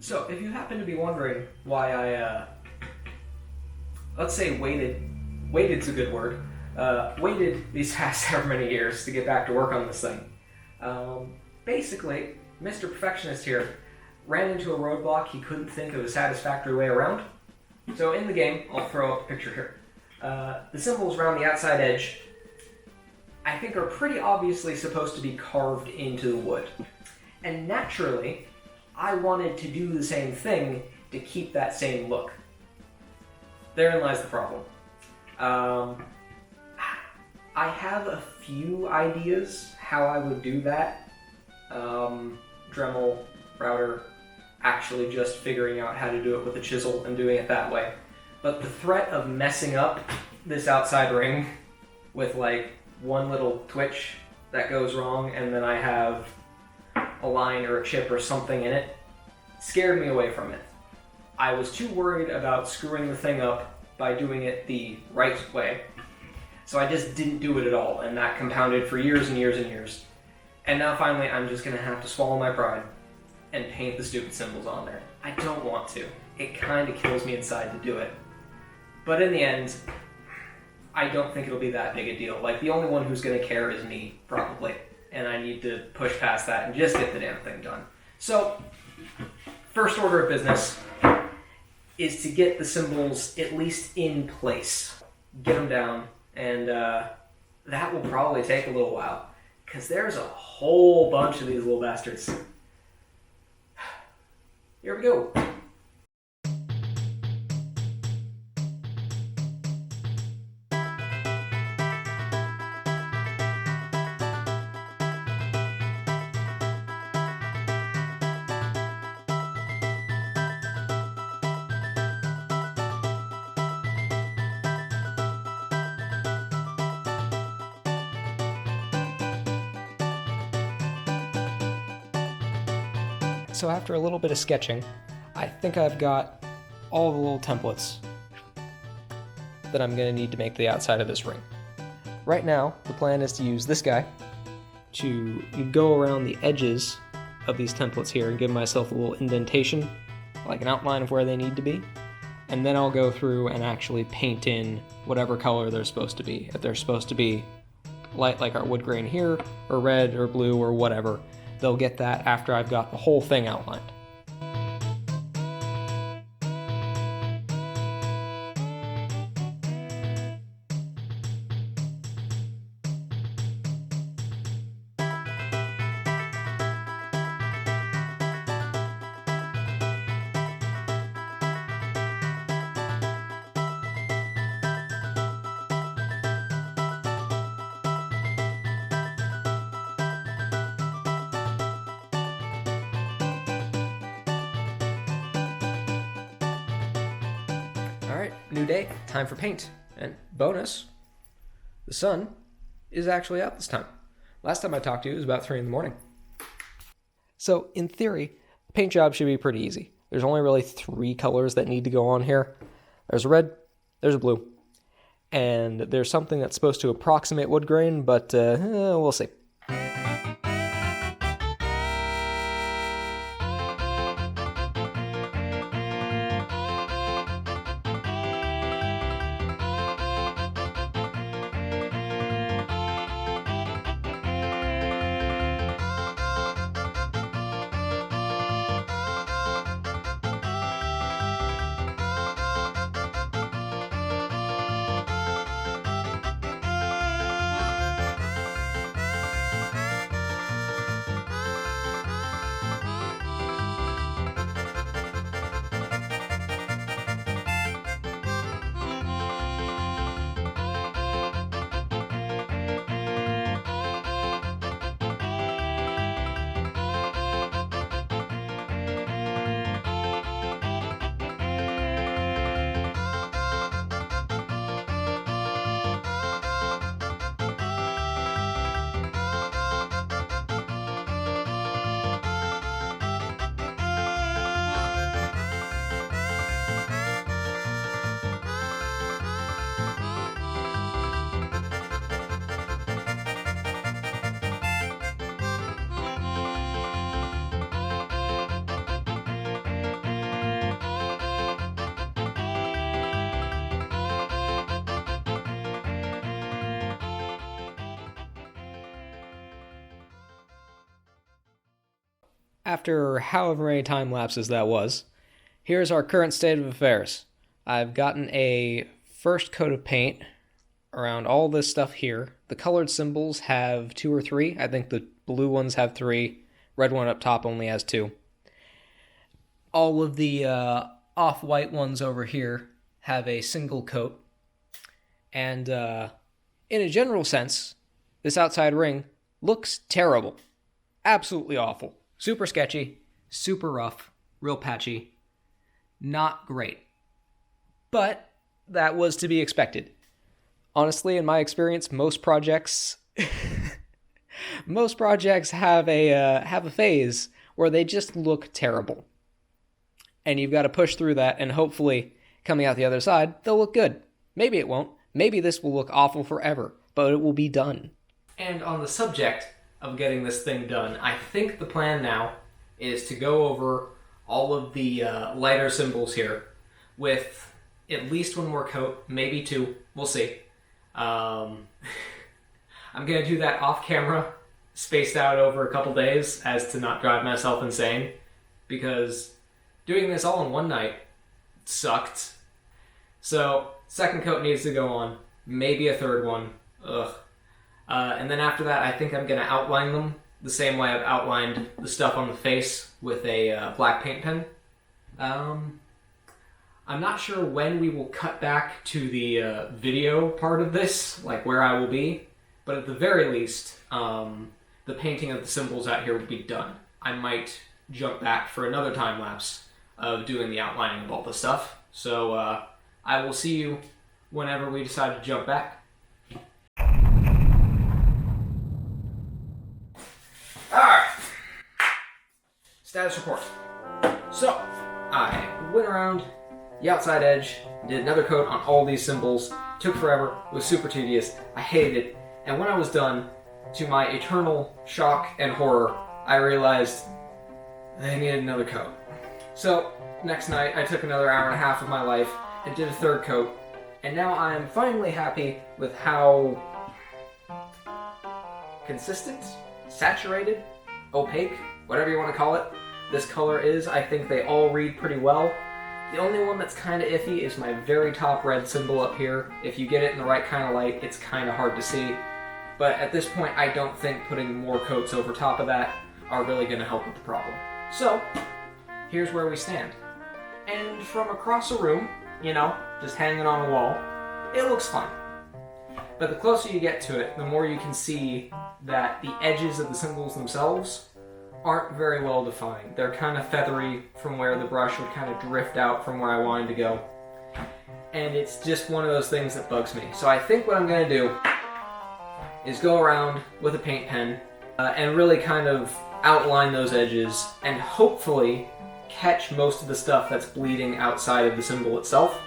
So, if you happen to be wondering why I, let's say waited's a good word, waited these past however many years to get back to work on this thing. Basically, Mr. Perfectionist here ran into a roadblock he couldn't think of a satisfactory way around. So in the game, I'll throw up a picture here. The symbols around the outside edge, I think, are pretty obviously supposed to be carved into the wood. And naturally, I wanted to do the same thing to keep that same look. Therein lies the problem. I have a few ideas how I would do that. Dremel, router, actually just figuring out how to do it with a chisel and doing it that way. But the threat of messing up this outside ring with like one little twitch that goes wrong and then I have a line or a chip or something in it scared me away from it. I was too worried about screwing the thing up by doing it the right way. So I just didn't do it at all, and that compounded for years and years and years. And now finally I'm just gonna have to swallow my pride and paint the stupid symbols on there. I don't want to. It kinda kills me inside to do it. But in the end, I don't think it'll be that big a deal. Like, the only one who's gonna care is me, probably. And I need to push past that and just get the damn thing done. So, first order of business is to get the symbols at least in place. Get them down, and that will probably take a little while, because there's a whole bunch of these little bastards. Here we go. So after a little bit of sketching, I think I've got all the little templates that I'm going to need to make the outside of this ring. Right now, the plan is to use this guy to go around the edges of these templates here and give myself a little indentation, like an outline of where they need to be. And then I'll go through and actually paint in whatever color they're supposed to be. If they're supposed to be light like our wood grain here, or red or blue or whatever, they'll get that after I've got the whole thing outlined. Alright, new day, time for paint. And bonus, the sun is actually out this time. Last time I talked to you, it was about 3 in the morning. So, in theory, the paint job should be pretty easy. There's only really 3 colors that need to go on here. There's a red, there's a blue, and there's something that's supposed to approximate wood grain, but we'll see. after however many time lapses that was, here's our current state of affairs. I've gotten a first coat of paint around all this stuff here. The colored symbols have 2 or 3. I think the blue ones have 3. Red one up top only has 2. All of the off-white ones over here have a single coat. And in a general sense, this outside ring looks terrible. Absolutely awful. Super sketchy, super rough, real patchy. Not great. But that was to be expected. Honestly, in my experience, most projects have a phase where they just look terrible. And you've got to push through that, and hopefully, coming out the other side, they'll look good. Maybe it won't. Maybe this will look awful forever, but it will be done. And on the subject of getting this thing done, I think the plan now is to go over all of the lighter symbols here with at least 1 more coat, maybe 2. We'll see. I'm going to do that off camera, spaced out over a couple days as to not drive myself insane, because doing this all in one night sucked. So, second coat needs to go on, maybe a third one. Ugh. And then after that, I think I'm going to outline them the same way I've outlined the stuff on the face with a black paint pen. I'm not sure when we will cut back to the video part of this, like where I will be, but at the very least, the painting of the symbols out here will be done. I might jump back for another time lapse of doing the outlining of all the stuff. So I will see you whenever we decide to jump back. Alright. Status report. So, I went around the outside edge, did another coat on all these symbols. Took forever, it was super tedious, I hated it, and when I was done, to my eternal shock and horror, I realized I needed another coat. So, next night, I took another hour and a half of my life and did a third coat, and now I'm finally happy with how consistent, saturated, opaque, whatever you want to call it, this color is. I think they all read pretty well. The only one that's kind of iffy is my very top red symbol up here. If you get it in the right kind of light, it's kind of hard to see. But at this point, I don't think putting more coats over top of that are really going to help with the problem. So, here's where we stand. And from across a room, you know, just hanging on a wall, it looks fine. But the closer you get to it, the more you can see that the edges of the symbols themselves aren't very well defined. They're kind of feathery from where the brush would kind of drift out from where I wanted to go. And it's just one of those things that bugs me. So I think what I'm going to do is go around with a paint pen and really kind of outline those edges and hopefully catch most of the stuff that's bleeding outside of the symbol itself.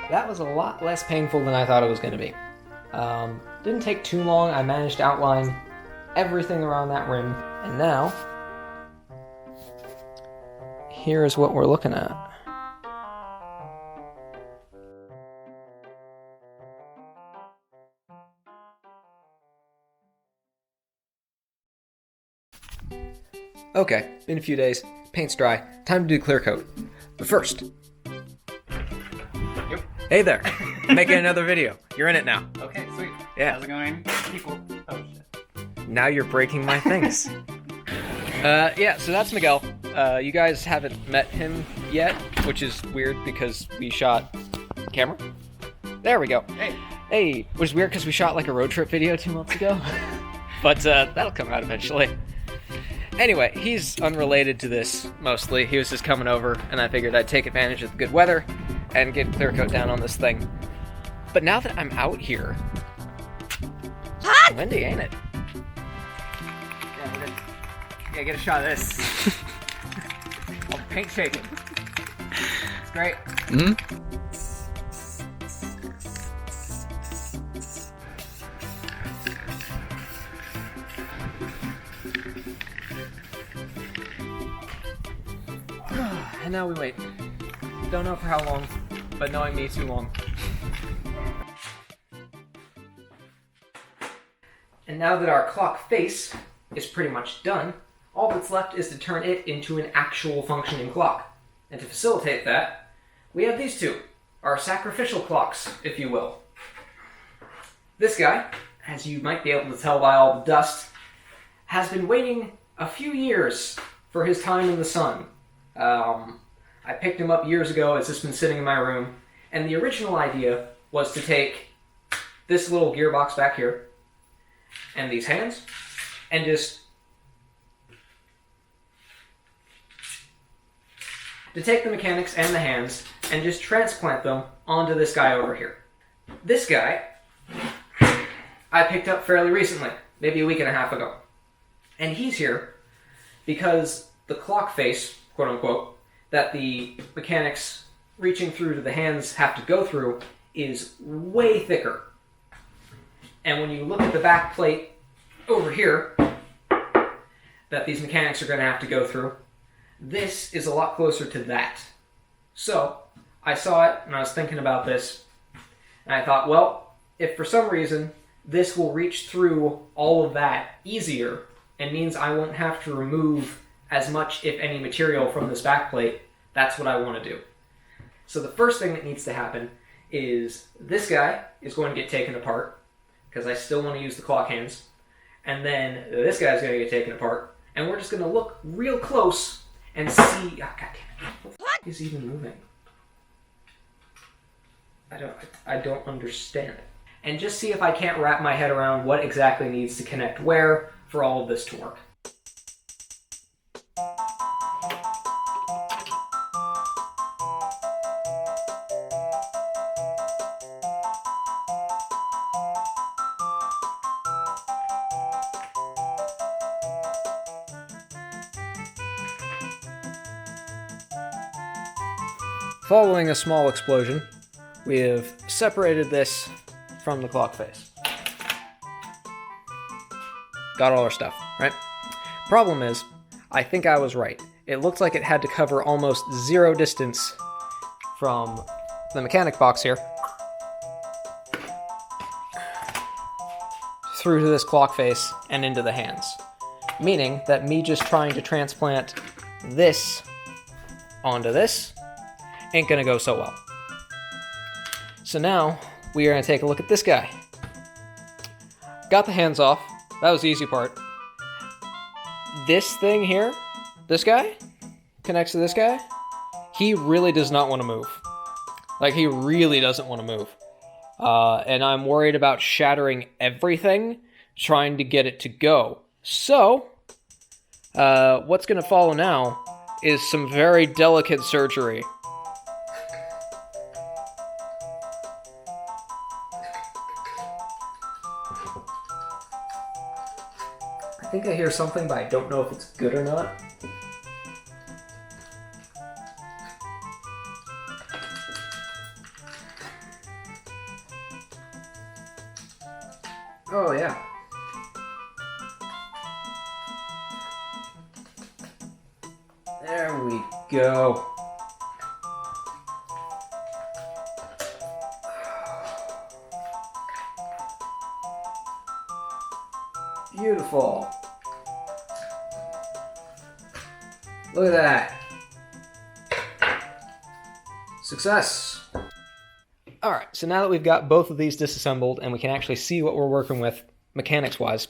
That was a lot less painful than I thought it was going to be. Didn't take too long. I managed to outline everything around that rim. And now, here is what we're looking at. Okay, been a few days. Paint's dry. Time to do clear coat. But first... Hey there, I'm making another video. You're in it now. Okay, sweet. Yeah. How's it going? People. Oh, shit. Now you're breaking my things. Yeah, so that's Miguel. You guys haven't met him yet, which is weird because we shot... Camera? There we go. Hey. Hey, which is weird because we shot like a road trip video 2 months ago. But that'll come out eventually. Anyway, he's unrelated to this, mostly. He was just coming over, and I figured I'd take advantage of the good weather and get clear coat down on this thing. But now that I'm out here... It's windy, ain't it? Yeah, get a shot of this. Oh, paint shaking. It's great. Mm-hmm. And now we wait. Don't know for how long, but knowing me, too long. And now that our clock face is pretty much done, all that's left is to turn it into an actual functioning clock. And to facilitate that, we have these two, our sacrificial clocks, if you will. This guy, as you might be able to tell by all the dust, has been waiting a few years for his time in the sun. I picked him up years ago. It's just been sitting in my room. And the original idea was to take this little gearbox back here and these hands and just to take the mechanics and the hands and just transplant them onto this guy over here. This guy I picked up fairly recently, maybe a week and a half ago. And he's here because the clock face, quote unquote, that the mechanics reaching through to the hands have to go through is way thicker. And when you look at the back plate over here that these mechanics are going to have to go through, this is a lot closer to that. So I saw it and I was thinking about this, and I thought, well, if for some reason this will reach through all of that easier and means I won't have to remove as much, if any, material from this backplate, that's what I want to do. So the first thing that needs to happen is this guy is going to get taken apart, because I still want to use the clock hands, and then this guy's going to get taken apart, and we're just going to look real close and see... Oh, God damn it. What is even moving? I don't understand. And just see if I can't wrap my head around what exactly needs to connect where for all of this to work. Following a small explosion, we have separated this from the clock face. Got all our stuff, right? Problem is, I think I was right. It looked like it had to cover almost zero distance from the mechanic box here through to this clock face and into the hands. Meaning that me just trying to transplant this onto this ain't gonna go so well. So now, we are gonna take a look at this guy. Got the hands off. That was the easy part. This thing here, this guy, connects to this guy. He really does not want to move. Like, he really doesn't want to move. And I'm worried about shattering everything, trying to get it to go. So, what's gonna follow now is some very delicate surgery. I think I hear something, but I don't know if it's good or not. Oh, yeah. There we go. Beautiful. Look at that. Success. Alright, so now that we've got both of these disassembled and we can actually see what we're working with mechanics-wise,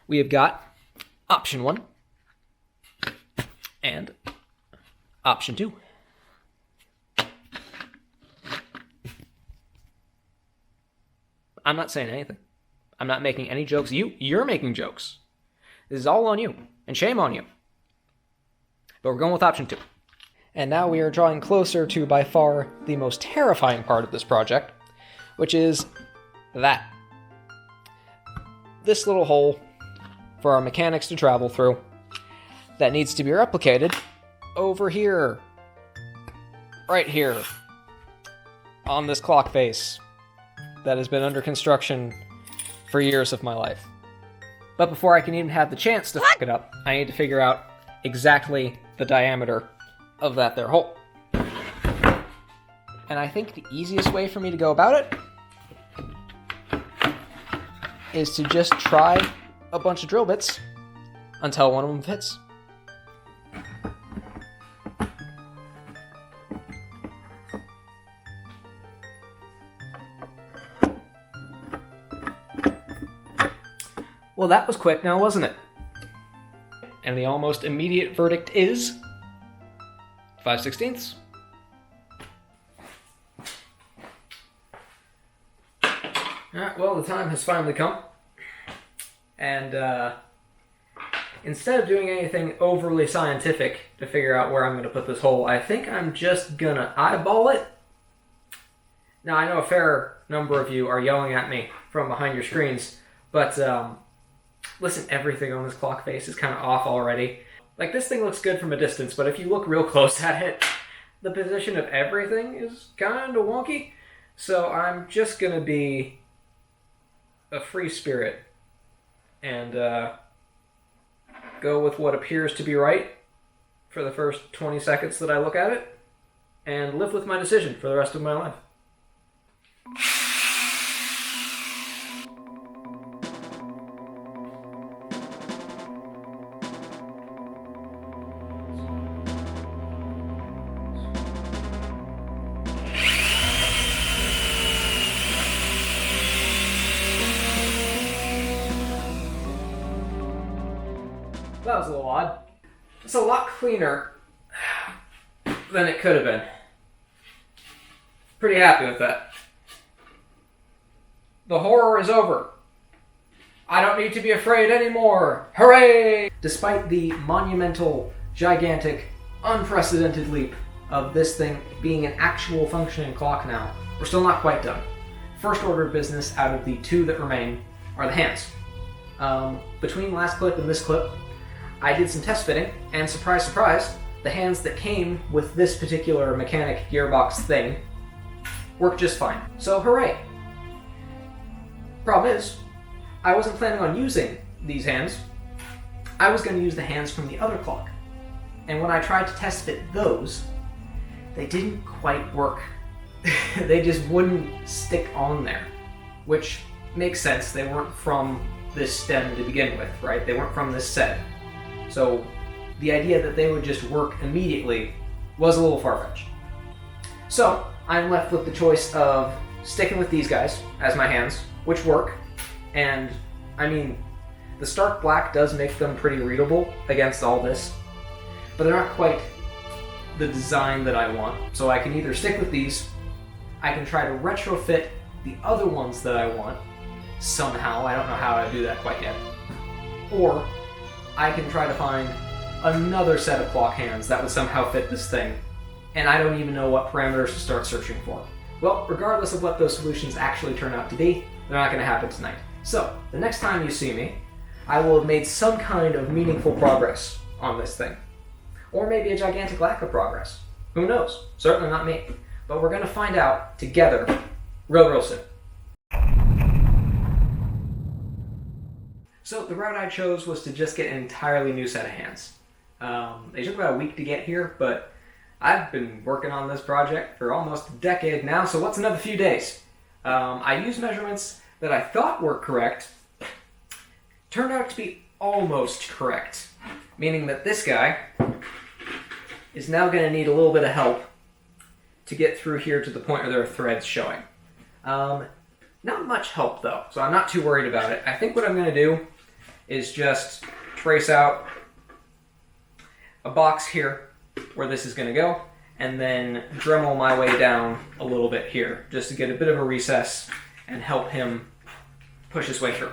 we have got option 1 and option 2. I'm not saying anything. I'm not making any jokes. You're making jokes. This is all on you, and shame on you. But we're going with option 2. And now we are drawing closer to by far the most terrifying part of this project, which is that. This little hole for our mechanics to travel through that needs to be replicated over here. Right here. On this clock face that has been under construction for years of my life. But before I can even have the chance to fuck it up, I need to figure out exactly the diameter of that there hole. And I think the easiest way for me to go about it is to just try a bunch of drill bits until one of them fits. Well, that was quick now, wasn't it? And the almost immediate verdict is 5/16. Alright, well, the time has finally come. And instead of doing anything overly scientific to figure out where I'm going to put this hole, I think I'm just going to eyeball it. Now, I know a fair number of you are yelling at me from behind your screens, but listen, everything on this clock face is kind of off already. Like, this thing looks good from a distance, but if you look real close at it, the position of everything is kind of wonky. So I'm just going to be a free spirit and go with what appears to be right for the first 20 seconds that I look at it, and live with my decision for the rest of my life. That was a little odd. It's a lot cleaner than it could have been. Pretty happy with that. The horror is over. I don't need to be afraid anymore. Hooray! Despite the monumental, gigantic, unprecedented leap of this thing being an actual functioning clock now, we're still not quite done. First order of business out of the two that remain are the hands. Between last clip and this clip, I did some test fitting, and surprise, surprise, the hands that came with this particular mechanic gearbox thing work just fine. So hooray! Problem is, I wasn't planning on using these hands. I was going to use the hands from the other clock. And when I tried to test fit those, they didn't quite work. They just wouldn't stick on there, which makes sense. They weren't from this stem to begin with, right? They weren't from this set. So the idea that they would just work immediately was a little far-fetched. So I'm left with the choice of sticking with these guys as my hands, which work. And I mean, the stark black does make them pretty readable against all this, but they're not quite the design that I want. So I can either stick with these, I can try to retrofit the other ones that I want somehow. I don't know how I do that quite yet. Or I can try to find another set of clock hands that would somehow fit this thing, and I don't even know what parameters to start searching for. Well, regardless of what those solutions actually turn out to be, they're not going to happen tonight. So, the next time you see me, I will have made some kind of meaningful progress on this thing. Or maybe a gigantic lack of progress. Who knows? Certainly not me. But we're going to find out together real soon. So the route I chose was to just get an entirely new set of hands. They took about a week to get here, but I've been working on this project for almost a decade now, so what's another few days? I used measurements that I thought were correct, turned out to be almost correct, meaning that this guy is now going to need a little bit of help to get through here to the point where there are threads showing. Not much help though, so I'm not too worried about it. I think what I'm going to do is just trace out a box here where this is going to go, and then Dremel my way down a little bit here, just to get a bit of a recess and help him push his way through.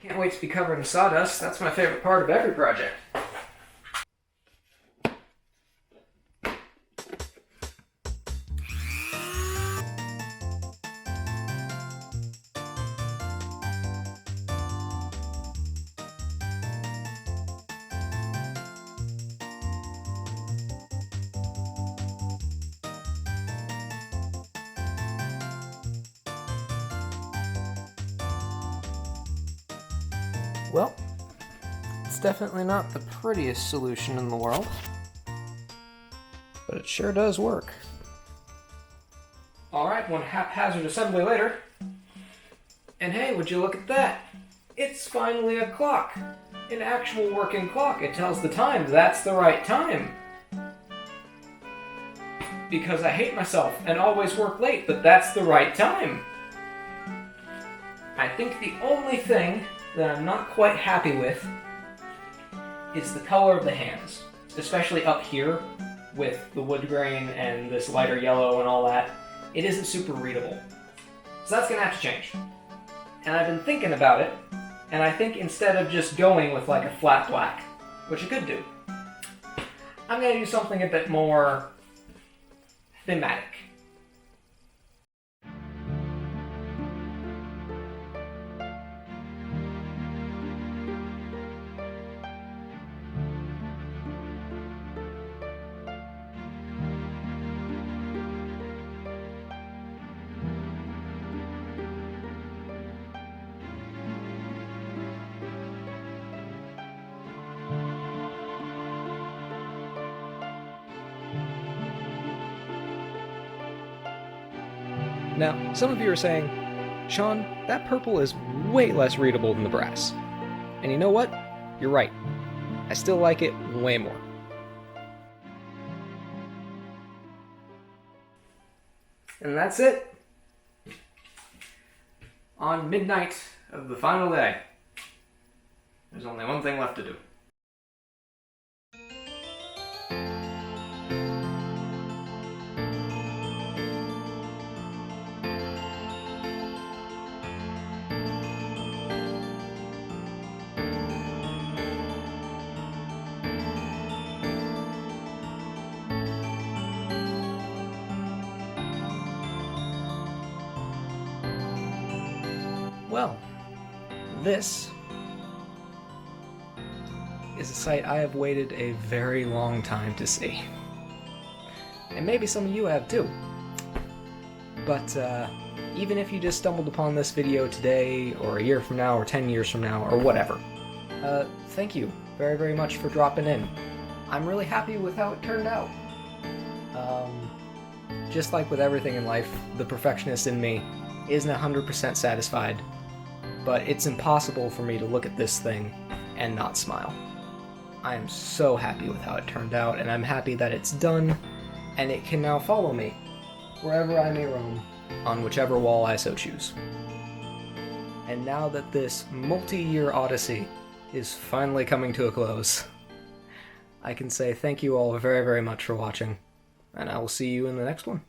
Can't wait to be covered in sawdust. That's my favorite part of every project. Well, It's definitely not the prettiest solution in the world, but it sure does work. Alright, one haphazard assembly later. And hey, would you look at that? It's finally a clock. An actual working clock. It tells the time. That's the right time. Because I hate myself and always work late, but that's the right time. I think the only thing that I'm not quite happy with is the color of the hands. Especially up here with the wood grain and this lighter yellow and all that. It isn't super readable. So that's going to have to change. And I've been thinking about it, and I think instead of just going with like a flat black, which I could do, I'm going to do something a bit more thematic. Now, some of you are saying, Sean, that purple is way less readable than the brass. And you know what? You're right. I still like it way more. And that's it. On midnight of the final day, there's only one thing left to do. Well, this is a sight I have waited a very long time to see. And maybe some of you have too. But even if you just stumbled upon this video today, or a year from now, or 10 years from now, or whatever, thank you very, very much for dropping in. I'm really happy with how it turned out. Just like with everything in life, the perfectionist in me isn't 100% satisfied. But it's impossible for me to look at this thing and not smile. I am so happy with how it turned out, and I'm happy that it's done, and it can now follow me wherever I may roam, on whichever wall I so choose. And now that this multi-year odyssey is finally coming to a close, I can say thank you all very, very much for watching, and I will see you in the next one.